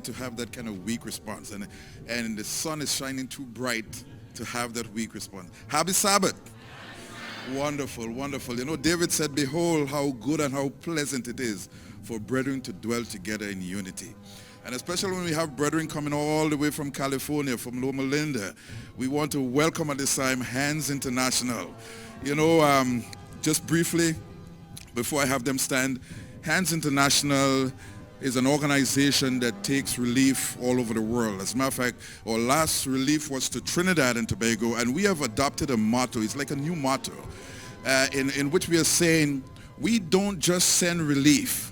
to have that kind of weak response. And the sun is shining too bright to have that weak response. Happy Sabbath. Wonderful, wonderful. You know, David said, behold how good and how pleasant it is for brethren to dwell together in unity. And especially when we have brethren coming all the way from California, from Loma Linda, we want to welcome at this time Hands International. You know, just briefly, before I have them stand, Hands International is an organization that takes relief all over the world. As a matter of fact, our last relief was to Trinidad and Tobago, and we have adopted a motto. It's like a new motto in which we are saying, we don't just send relief,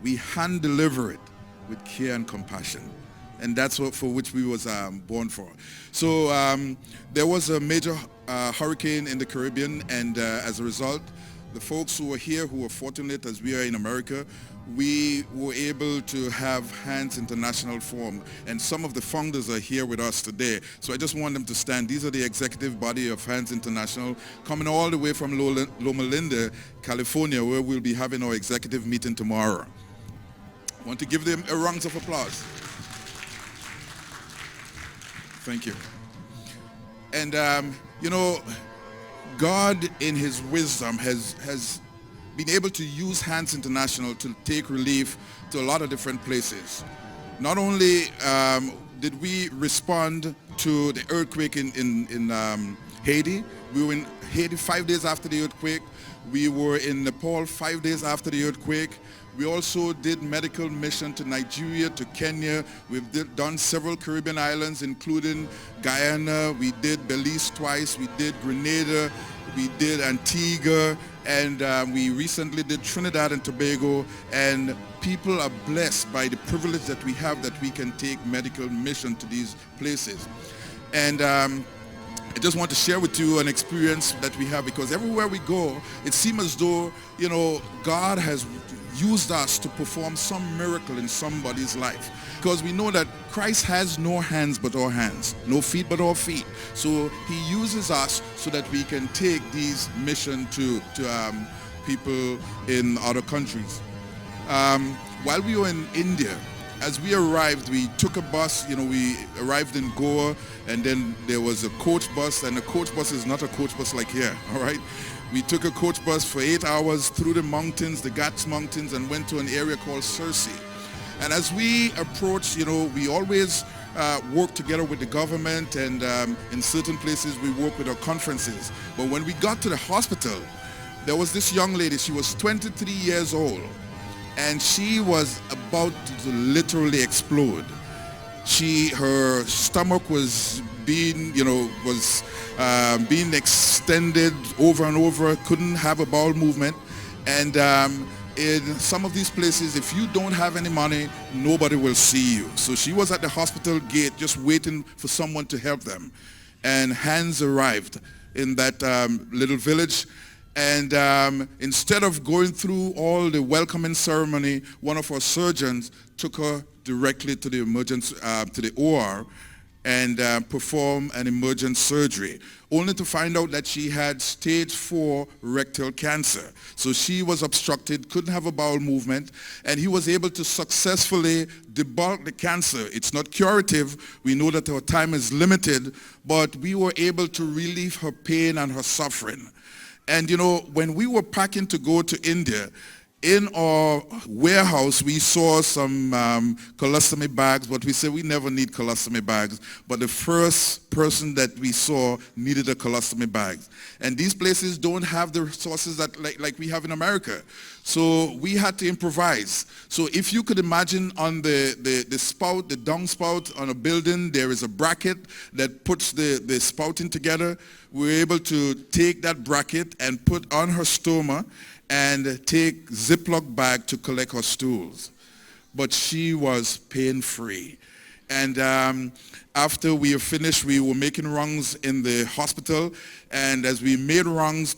we hand deliver it with care and compassion. And that's what for which we was born for. So there was a major hurricane in the Caribbean, and as a result, the folks who were here, who were fortunate as we are in America, we were able to have Hands International formed, and some of the founders are here with us today. So I just want them to stand. These are the executive body of Hands International, coming all the way from Loma Linda, California, where we'll be having our executive meeting tomorrow. I want to give them a round of applause. Thank you. And you know, God in his wisdom has been able to use Hands International to take relief to a lot of different places. Not only did we respond to the earthquake in Haiti, we were in Haiti 5 days after the earthquake. We were in Nepal 5 days after the earthquake. We also did medical mission to Nigeria, to Kenya. We've done several Caribbean islands, including Guyana. We did Belize twice. We did Grenada. We did Antigua. And we recently did Trinidad and Tobago. And people are blessed by the privilege that we have that we can take medical mission to these places. And I just want to share with you an experience that we have, because everywhere we go, it seems as though, you know, God has used us to perform some miracle in somebody's life, because we know that Christ has no hands but our hands, no feet but our feet. So he uses us so that we can take these mission to people in other countries. While we were in India, as we arrived, we took a bus. You know, we arrived in Goa, and then there was a coach bus, and a coach bus is not a coach bus like here, all right? We took a coach bus for 8 hours through the mountains, the Ghats Mountains, and went to an area called Circe. And as we approached, you know, we always work together with the government, and in certain places we work with our conferences. But when we got to the hospital, there was this young lady. She was 23 years old, and she was about to literally explode. Her stomach was being extended over and over, couldn't have a bowel movement. And in some of these places, if you don't have any money, nobody will see you. So she was at the hospital gate just waiting for someone to help them. And Hands arrived in that little village. And instead of going through all the welcoming ceremony, one of our surgeons took her directly to the emergency, to the OR, and perform an emergent surgery, only to find out that she had stage 4 rectal cancer. So she was obstructed, couldn't have a bowel movement, and he was able to successfully debulk the cancer. It's not curative. We know that our time is limited, but we were able to relieve her pain and her suffering. And you know, when we were packing to go to India, in our warehouse, we saw some colostomy bags, but we said we never need colostomy bags. But the first person that we saw needed a colostomy bag. And these places don't have the resources that like we have in America. So we had to improvise. So if you could imagine on the spout, the down spout on a building, there is a bracket that puts the spouting together. We were able to take that bracket and put on her stoma and take Ziploc bag to collect her stools. But she was pain-free. And after we finished, we were making rounds in the hospital. And as we made rounds,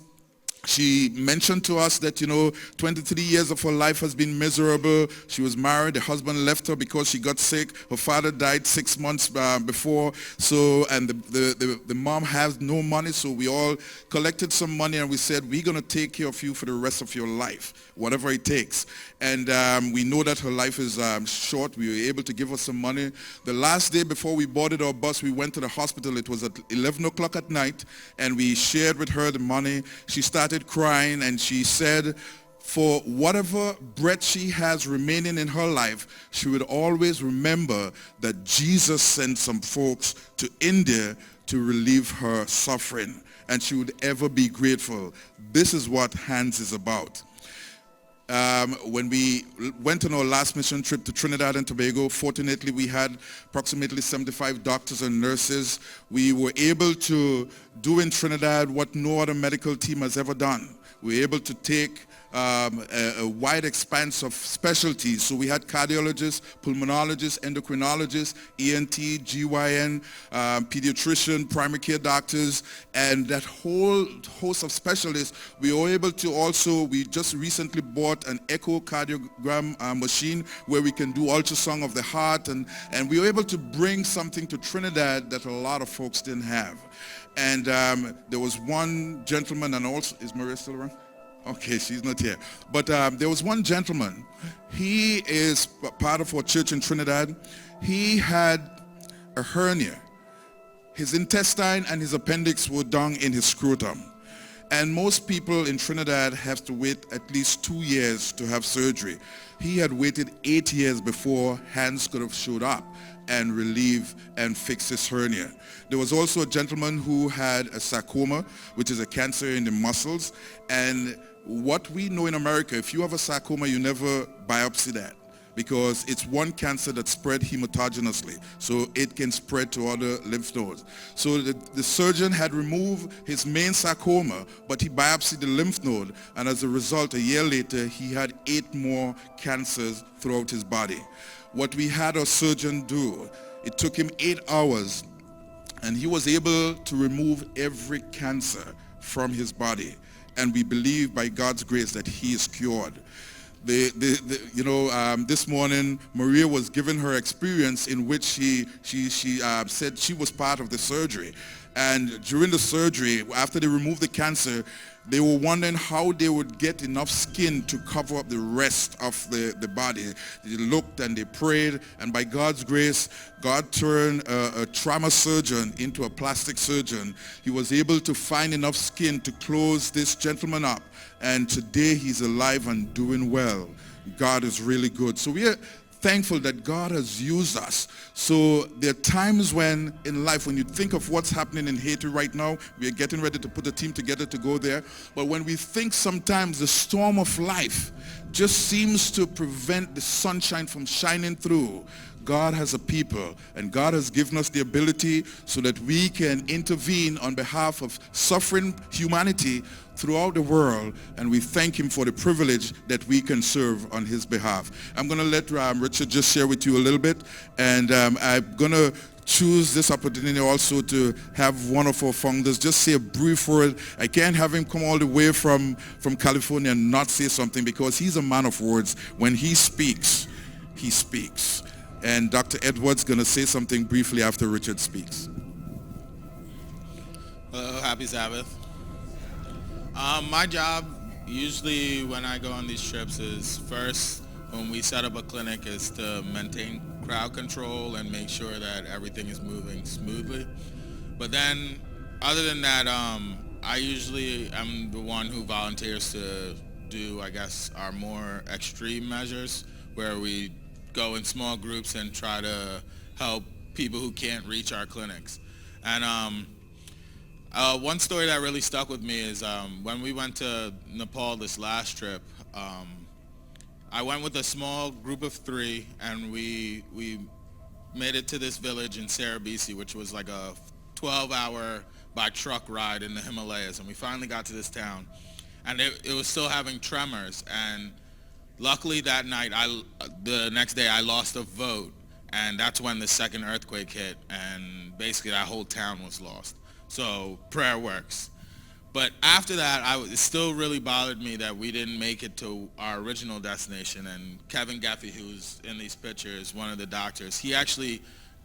She mentioned to us that, 23 years of her life has been miserable. She was married. The husband left her because she got sick. Her father died 6 months before. So, and the mom has no money. So we all collected some money and we said, we're going to take care of you for the rest of your life, whatever it takes. And we know that her life is short. We were able to give her some money. The last day before we boarded our bus, we went to the hospital. It was at 11 o'clock at night, and we shared with her the money. She started crying, and she said for whatever breath she has remaining in her life, she would always remember that Jesus sent some folks to India to relieve her suffering, and she would ever be grateful. This is what Hands is about. When we went on our last mission trip to Trinidad and Tobago, fortunately we had approximately 75 doctors and nurses. We were able to do in Trinidad what no other medical team has ever done. We were able to take a wide expanse of specialties. So we had cardiologists, pulmonologists, endocrinologists, ENT, GYN, pediatrician, primary care doctors, and that whole host of specialists. We were able to also, we just recently bought an echocardiogram machine where we can do ultrasound of the heart, and we were able to bring something to Trinidad that a lot of folks didn't have. And there was one gentleman, and also, is Maria still around? Okay, she's not here. But there was one gentleman. He is part of our church in Trinidad. He had a hernia. His intestine and his appendix were down in his scrotum. And most people in Trinidad have to wait at least 2 years to have surgery. He had waited 8 years before Hands could have showed up and relieve and fix his hernia. There was also a gentleman who had a sarcoma, which is a cancer in the muscles. And what we know in America, if you have a sarcoma, you never biopsy that, because it's one cancer that spread hematogenously, so it can spread to other lymph nodes. So the surgeon had removed his main sarcoma, but he biopsied the lymph node, and as a result, a year later, he had 8 more cancers throughout his body. What we had our surgeon do, it took him 8 hours, and he was able to remove every cancer from his body. And we believe by God's grace that he is cured. This morning, Maria was given her experience in which she said she was part of the surgery. And during the surgery, after they removed the cancer, they were wondering how they would get enough skin to cover up the rest of the body. They looked and they prayed, and by God's grace, God turned a trauma surgeon into a plastic surgeon. He was able to find enough skin to close this gentleman up, and today he's alive and doing well. God is really good. So we are thankful that God has used us. So there are times when in life, when you think of what's happening in Haiti right now, we are getting ready to put a team together to go there. But when we think sometimes the storm of life just seems to prevent the sunshine from shining through, God has a people, and God has given us the ability so that we can intervene on behalf of suffering humanity throughout the world, and we thank him for the privilege that we can serve on his behalf. I'm going to let Richard just share with you a little bit, and I'm going to choose this opportunity also to have one of our founders just say a brief word. I can't have him come all the way from California and not say something, because he's a man of words. When he speaks, he speaks. And Dr. Edwards going to say something briefly after Richard speaks. Hello, happy Sabbath. My job, usually when I go on these trips, is first, when we set up a clinic, is to maintain crowd control and make sure that everything is moving smoothly. But then, other than that, I usually am the one who volunteers to do, I guess, our more extreme measures, where we go in small groups and try to help people who can't reach our clinics. And one story that really stuck with me is when we went to Nepal this last trip, I went with a small group of 3, and we made it to this village in Sarabisi, which was like a 12-hour by truck ride in the Himalayas. And we finally got to this town, and it was still having tremors. And luckily that night, the next day, I lost a vote, and that's when the second earthquake hit, and basically that whole town was lost. So prayer works. But after that, it still really bothered me that we didn't make it to our original destination. And Kevin Geffey, who's in these pictures, one of the doctors, he actually,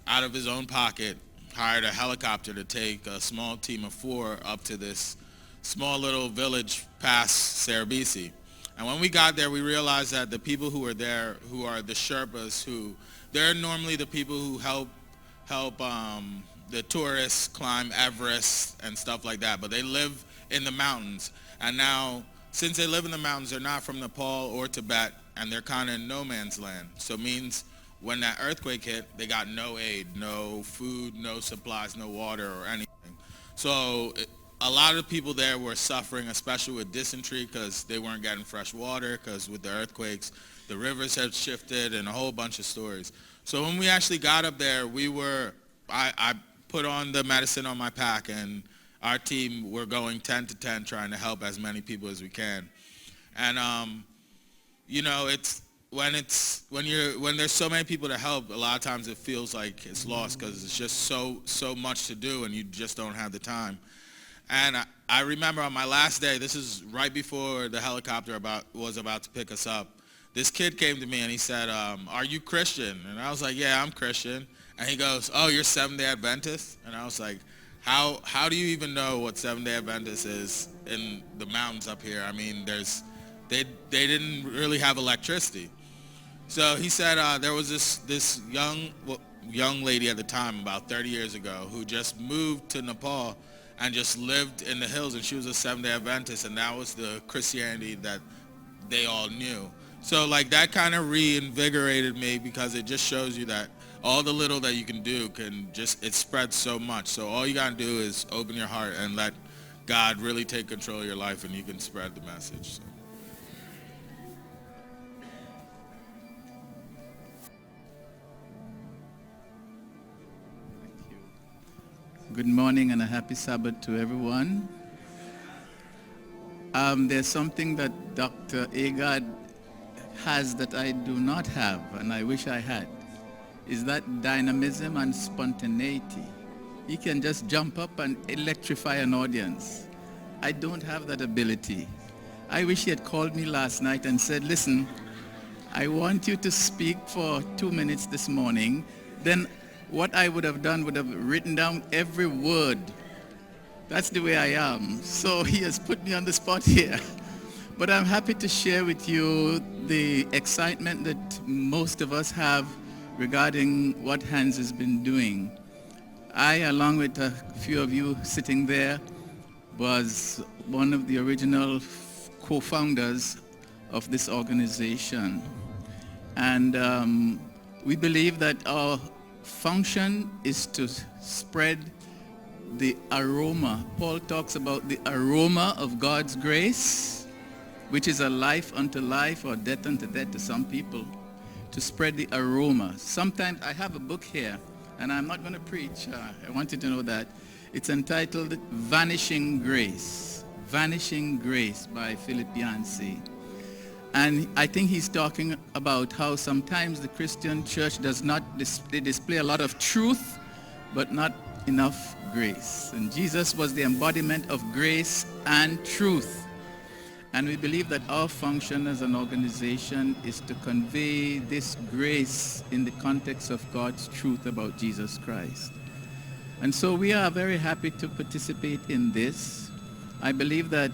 out of his own pocket, hired a helicopter to take a small team of 4 up to this small little village past Cerebisi. And when we got there, we realized that the people who were there, who are the Sherpas, they're normally the people who help the tourists climb Everest and stuff like that, but they live in the mountains. And now, since they live in the mountains, they're not from Nepal or Tibet, and they're kind of in no man's land. So it means when that earthquake hit, they got no aid, no food, no supplies, no water or anything. So a lot of people there were suffering, especially with dysentery, because they weren't getting fresh water, because with the earthquakes, the rivers had shifted, and a whole bunch of stories. So when we actually got up there, I put on the medicine on my pack, and our team were going 10 to 10 trying to help as many people as we can. And it's when there's so many people to help, a lot of times it feels like it's lost because it's just so much to do and you just don't have the time. And I remember on my last day, this is right before the helicopter was about to pick us up, this kid came to me and he said, "Are you Christian?" And I was like, "Yeah, I'm Christian." And he goes, "Oh, you're Seventh-day Adventist?" And I was like, how do you even know what Seventh-day Adventist is in the mountains up here? I mean, they didn't really have electricity. So he said there was this young lady at the time, about 30 years ago, who just moved to Nepal and just lived in the hills, and she was a Seventh-day Adventist, and that was the Christianity that they all knew. So like that kind of reinvigorated me, because it just shows you that all the little that you can do it spreads so much. So all you gotta do is open your heart and let God really take control of your life, and you can spread the message. So. Good morning and a happy Sabbath to everyone. There's something that Dr. Agard has that I do not have, and I wish I had, is that dynamism and spontaneity. He can just jump up and electrify an audience. I don't have that ability. I wish he had called me last night and said, "Listen, I want you to speak for 2 minutes this morning." Then what I would have done would have written down every word. That's the way I am. So he has put me on the spot here. But I'm happy to share with you the excitement that most of us have regarding what Hans has been doing. I, along with a few of you sitting there, was one of the original co-founders of this organization. And we believe that our function is to spread the aroma. Paul talks about the aroma of God's grace, which is a life unto life or death unto death to some people, to spread the aroma. Sometimes I have a book here, and I'm not going to preach. I want you to know that. It's entitled Vanishing Grace. Vanishing Grace by Philip Yancey. And I think he's talking about how sometimes the Christian church does not display a lot of truth, but not enough grace. And Jesus was the embodiment of grace and truth. And we believe that our function as an organization is to convey this grace in the context of God's truth about Jesus Christ. And so we are very happy to participate in this. I believe that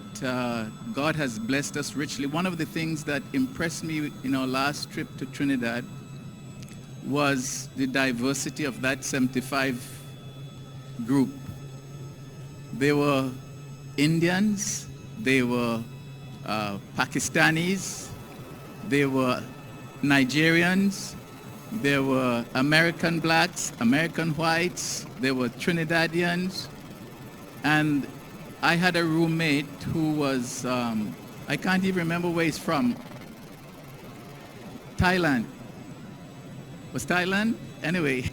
God has blessed us richly. One of the things that impressed me in our last trip to Trinidad was the diversity of that 75 group. They were Indians, they were Pakistanis, they were Nigerians, there were American blacks, American whites, there were Trinidadians, and I had a roommate who was, I can't even remember where he's from. Thailand. Was Thailand? Anyway.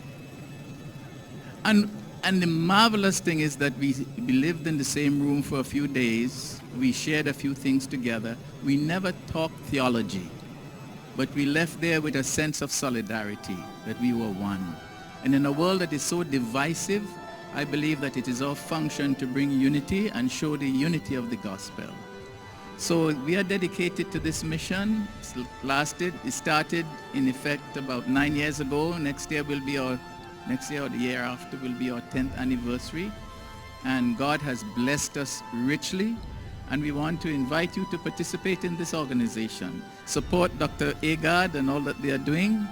And the marvelous thing is that we lived in the same room for a few days. We shared a few things together. We never talked theology, but we left there with a sense of solidarity, that we were one. And in a world that is so divisive, I believe that it is our function to bring unity and show the unity of the gospel. So we are dedicated to this mission. It started in effect about 9 years ago. Next year or the year after will be our 10th anniversary. And God has blessed us richly. And we want to invite you to participate in this organization. Support Dr. Agard and all that they are doing.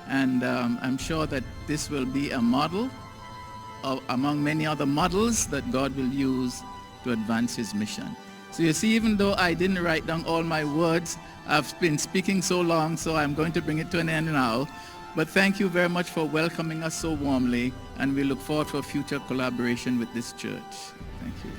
And I'm sure that this will be a model among many other models that God will use to advance his mission. So you see, even though I didn't write down all my words, I've been speaking so long, so I'm going to bring it to an end now. But thank you very much for welcoming us so warmly, and we look forward for future collaboration with this church. Thank you.